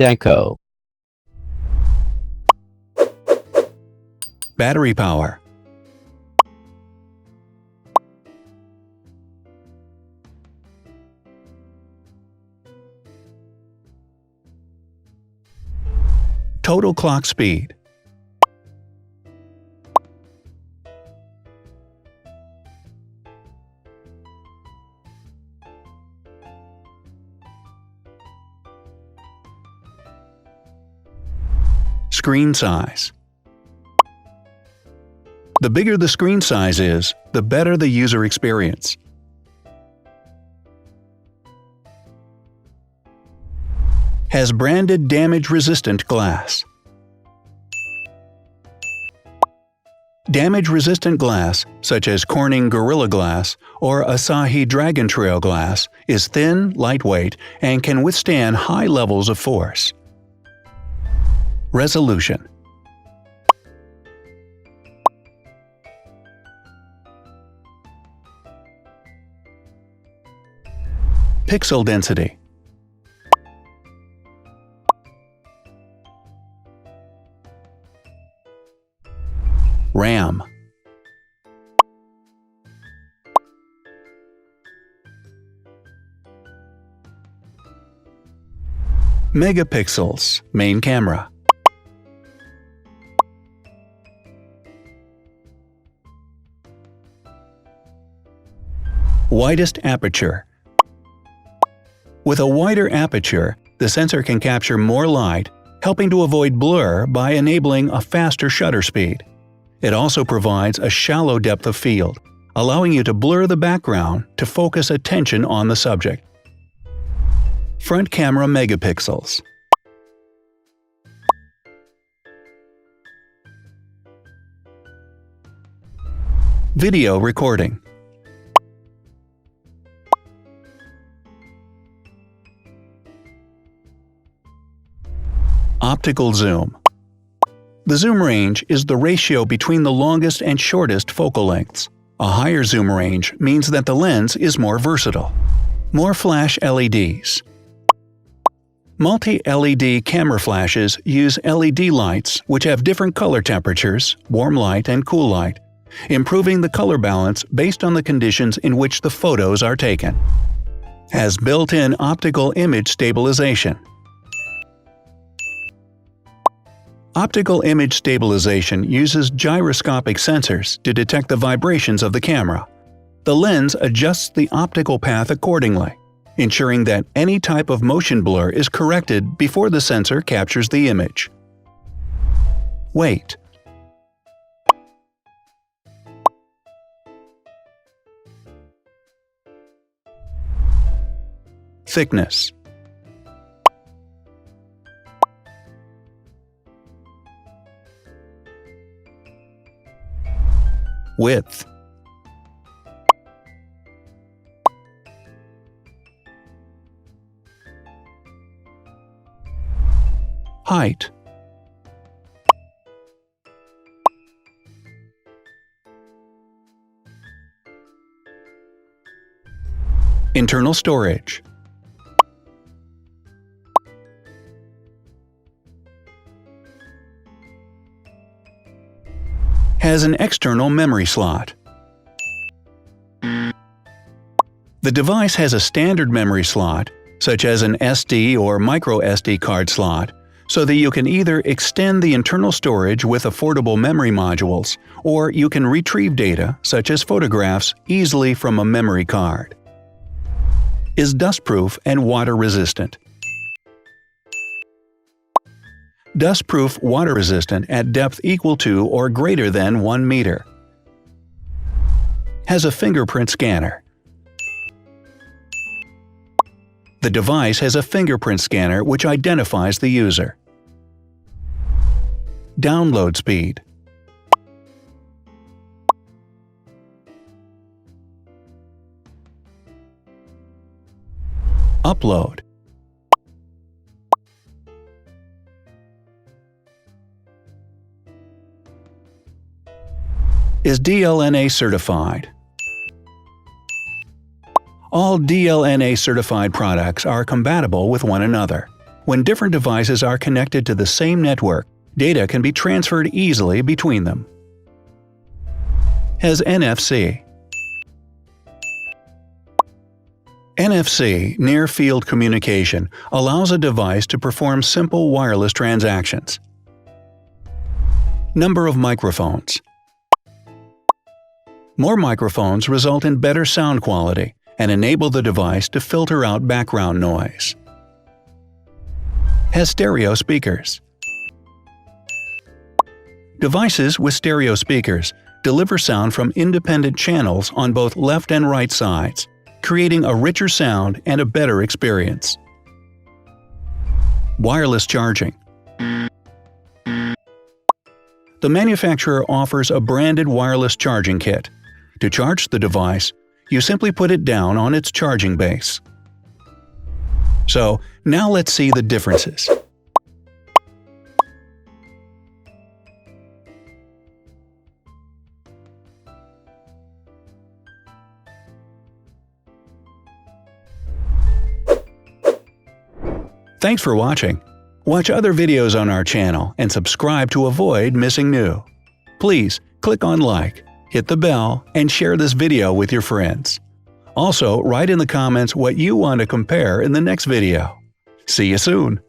Zhdanko. Battery power. Total clock speed. Screen size. The bigger the screen size is, the better the user experience. Has branded damage-resistant glass. Damage-resistant glass, such as Corning Gorilla Glass or Asahi Dragon Trail glass, is thin, lightweight, and can withstand high levels of force. Resolution. Pixel density. RAM. Megapixels, main camera. Widest aperture. With a wider aperture, the sensor can capture more light, helping to avoid blur by enabling a faster shutter speed. It also provides a shallow depth of field, allowing you to blur the background to focus attention on the subject. Front camera megapixels. Video recording. Optical zoom. The zoom range is the ratio between the longest and shortest focal lengths. A higher zoom range means that the lens is more versatile. More flash LEDs. Multi-LED camera flashes use LED lights which have different color temperatures, warm light and cool light, improving the color balance based on the conditions in which the photos are taken. Has built-in optical image stabilization. Optical image stabilization uses gyroscopic sensors to detect the vibrations of the camera. The lens adjusts the optical path accordingly, ensuring that any type of motion blur is corrected before the sensor captures the image. Weight. Thickness. Width. Height. Internal storage. Has an external memory slot. The device has a standard memory slot, such as an SD or micro SD card slot, so that you can either extend the internal storage with affordable memory modules, or you can retrieve data, such as photographs, easily from a memory card. Is dustproof and water-resistant. Dustproof water-resistant at depth equal to or greater than 1 meter. Has a fingerprint scanner. The device has a fingerprint scanner which identifies the user. Download speed. Upload. Is DLNA certified. All DLNA certified products are compatible with one another, When different devices are connected to the same network, data can be transferred easily between them. Has NFC. NFC, Near Field Communication, allows a device to perform simple wireless transactions. Number of microphones. More microphones result in better sound quality and enable the device to filter out background noise. Has stereo speakers. Devices with stereo speakers deliver sound from independent channels on both left and right sides, creating a richer sound and a better experience. Wireless charging. The manufacturer offers a branded wireless charging kit. To charge the device, you simply put it down on its charging base. So, now let's see the differences. Thanks for watching. Watch other videos on our channel and subscribe to avoid missing new. Please click on like, hit the bell, and share this video with your friends. Also, write in the comments what you want to compare in the next video. See you soon!